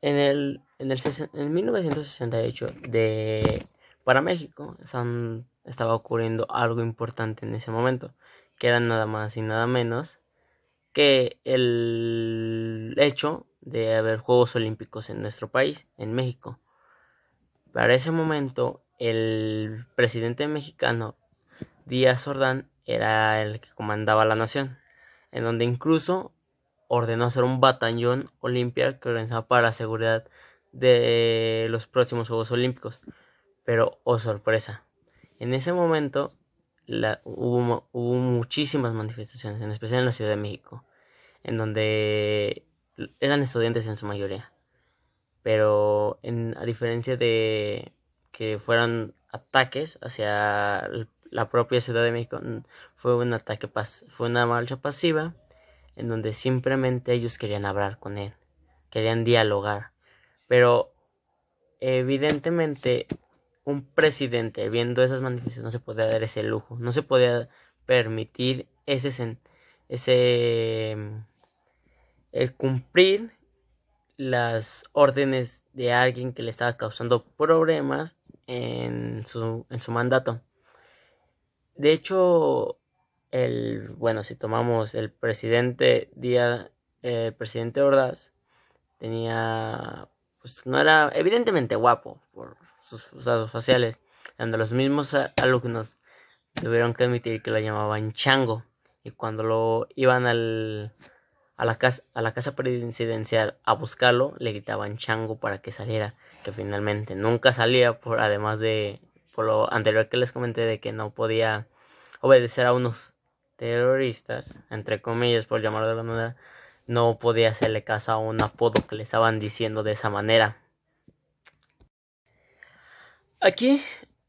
En 1968 para México estaba ocurriendo algo importante en ese momento, que era nada más y nada menos que el hecho de haber Juegos Olímpicos en nuestro país, en México. Para ese momento, el presidente mexicano, Díaz Ordaz, era el que comandaba la nación, en donde incluso ordenó hacer un batallón olimpia que organizaba para la seguridad de los próximos Juegos Olímpicos. Pero, oh sorpresa, en ese momento hubo muchísimas manifestaciones, en especial en la Ciudad de México, en donde eran estudiantes en su mayoría. Pero a diferencia de que fueran ataques hacia la propia Ciudad de México, fue una marcha pasiva en donde simplemente ellos querían hablar con él, querían dialogar. Pero evidentemente un presidente viendo esas manifestaciones no se podía dar ese lujo, no se podía permitir el cumplir las órdenes de alguien que le estaba causando problemas en su mandato. De hecho, si tomamos el presidente Ordaz, no era evidentemente guapo por sus rasgos faciales, donde los mismos alumnos tuvieron que admitir que lo llamaban chango, y cuando lo iban a la casa presidencial a buscarlo, le gritaban chango para que saliera, que finalmente nunca salía, además de por lo anterior que les comenté de que no podía obedecer a unos terroristas, entre comillas, por llamarlo de alguna manera. No podía hacerle caso a un apodo que le estaban diciendo de esa manera. Aquí,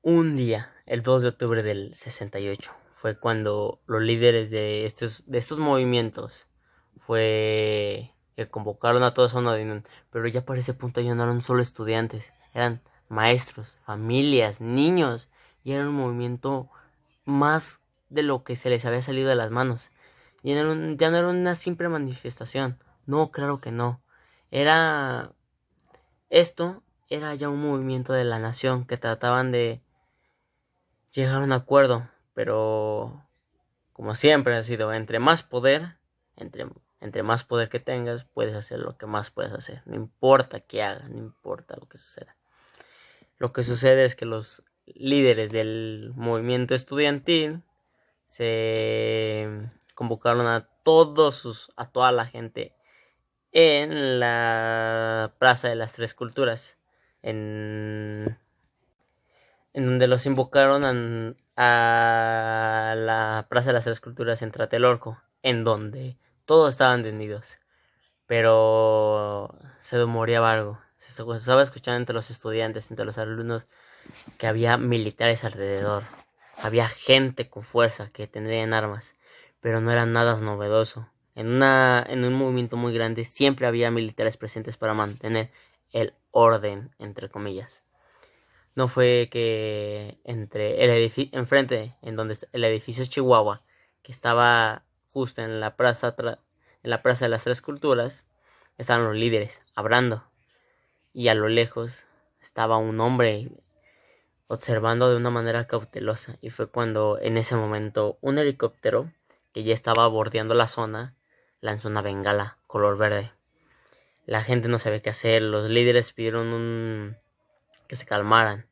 un día, el 2 de octubre del 68, fue cuando los líderes de estos movimientos que convocaron a todos a una reunión. Pero ya para ese punto ya no eran solo estudiantes, eran maestros, familias, niños, y era un movimiento más de lo que se les había salido de las manos. Y ya no era una simple manifestación. No, claro que no. Esto era ya un movimiento de la nación que trataban de llegar a un acuerdo. Pero, como siempre ha sido, entre más poder que tengas, puedes hacer lo que más puedes hacer. No importa qué hagas, no importa lo que suceda. Lo que sucede es que los líderes del movimiento estudiantil se convocaron a toda la gente en la Plaza de las Tres Culturas, en donde los invocaron a la Plaza de las Tres Culturas en Tlatelolco, en donde todos estaban detenidos, pero se rumoreaba algo. Se estaba escuchando entre los estudiantes, entre los alumnos, que había militares alrededor. Había gente con fuerza que tendrían armas, pero no era nada novedoso. En un movimiento muy grande siempre había militares presentes para mantener el orden, entre comillas. No fue que entre el edificio enfrente, en donde el edificio Chihuahua, que estaba justo en la plaza de las Tres Culturas, estaban los líderes hablando, y a lo lejos estaba un hombre observando de una manera cautelosa, y fue cuando en ese momento un helicóptero que ya estaba bordeando la zona lanzó una bengala color verde. La gente no sabía qué hacer, los líderes pidieron que se calmaran,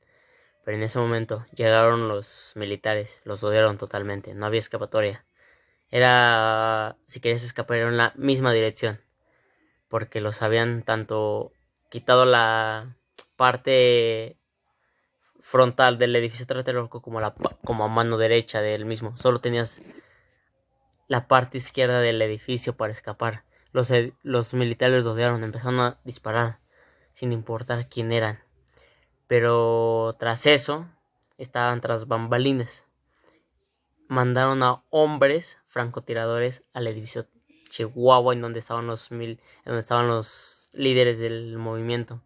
pero en ese momento llegaron los militares, los rodearon totalmente, no había escapatoria. Si querías escapar era en la misma dirección, porque los habían tanto quitado la parte frontal del edificio Tlatelolco como a mano derecha del mismo. Solo tenías la parte izquierda del edificio para escapar. Los militares rodearon, empezaron a disparar sin importar quién eran. Pero tras eso, estaban tras bambalinas. Mandaron a hombres francotiradores al edificio Chihuahua, en donde estaban los líderes del movimiento.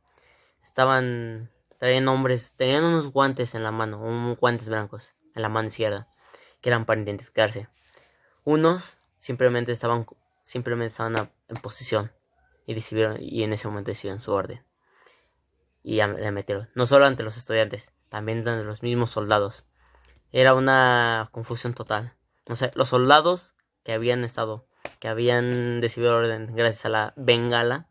Tenían unos guantes en la mano, guantes blancos en la mano izquierda, que eran para identificarse. Unos simplemente estaban en posición y en ese momento decidieron su orden. y le metieron. No solo ante los estudiantes, también ante los mismos soldados. Era una confusión total. No sé, los soldados que habían recibido orden gracias a la bengala,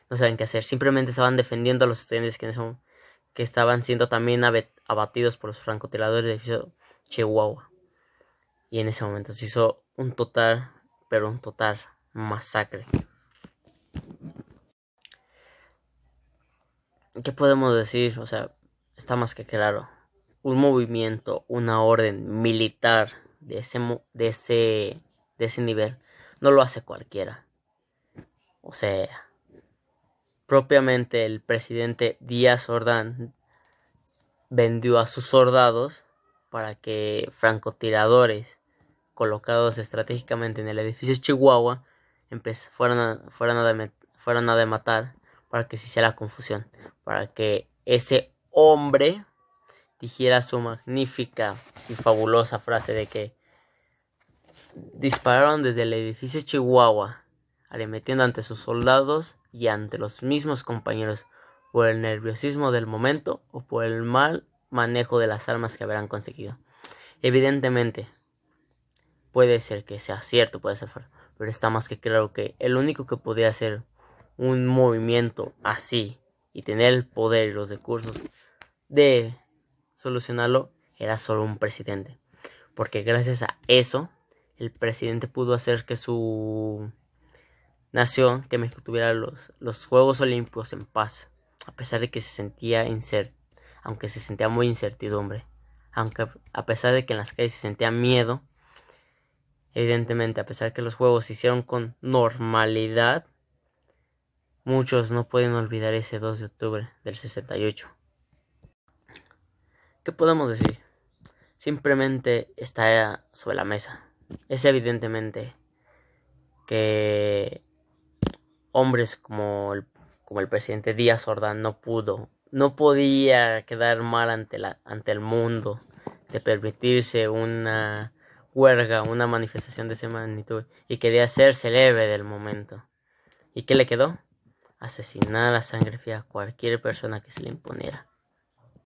no saben qué hacer. Simplemente estaban defendiendo a los estudiantes que estaban siendo también abatidos por los francotiradores del edificio Chihuahua. Y en ese momento se hizo un total masacre. ¿Qué podemos decir? O sea, está más que claro. Un movimiento, una orden militar de ese nivel no lo hace cualquiera. O sea, propiamente el presidente Díaz Ordaz vendió a sus soldados para que francotiradores colocados estratégicamente en el edificio Chihuahua fueran a matar, para que se hiciera confusión, para que ese hombre dijera su magnífica y fabulosa frase de que dispararon desde el edificio Chihuahua, arremetiendo ante sus soldados y ante los mismos compañeros por el nerviosismo del momento o por el mal manejo de las armas que habrán conseguido. Evidentemente, puede ser que sea cierto, puede ser falso, pero está más que claro que el único que podía hacer un movimiento así y tener el poder y los recursos de solucionarlo era solo un presidente, porque gracias a eso el presidente pudo hacer que su nación, que México, tuviera los Juegos Olímpicos en paz, a pesar de que se sentía aunque se sentía muy incertidumbre, aunque a pesar de que en las calles se sentía miedo. Evidentemente, a pesar de que los juegos se hicieron con normalidad, muchos no pueden olvidar ese 2 de octubre del 68. ¿Qué podemos decir? Simplemente está sobre la mesa. Es evidentemente que hombres como el presidente Díaz Ordaz no podía quedar mal ante el mundo de permitirse una huelga, una manifestación de esa magnitud, y quería hacerse leve del momento. ¿Y qué le quedó? Asesinar a sangre fría a cualquier persona que se le imponiera.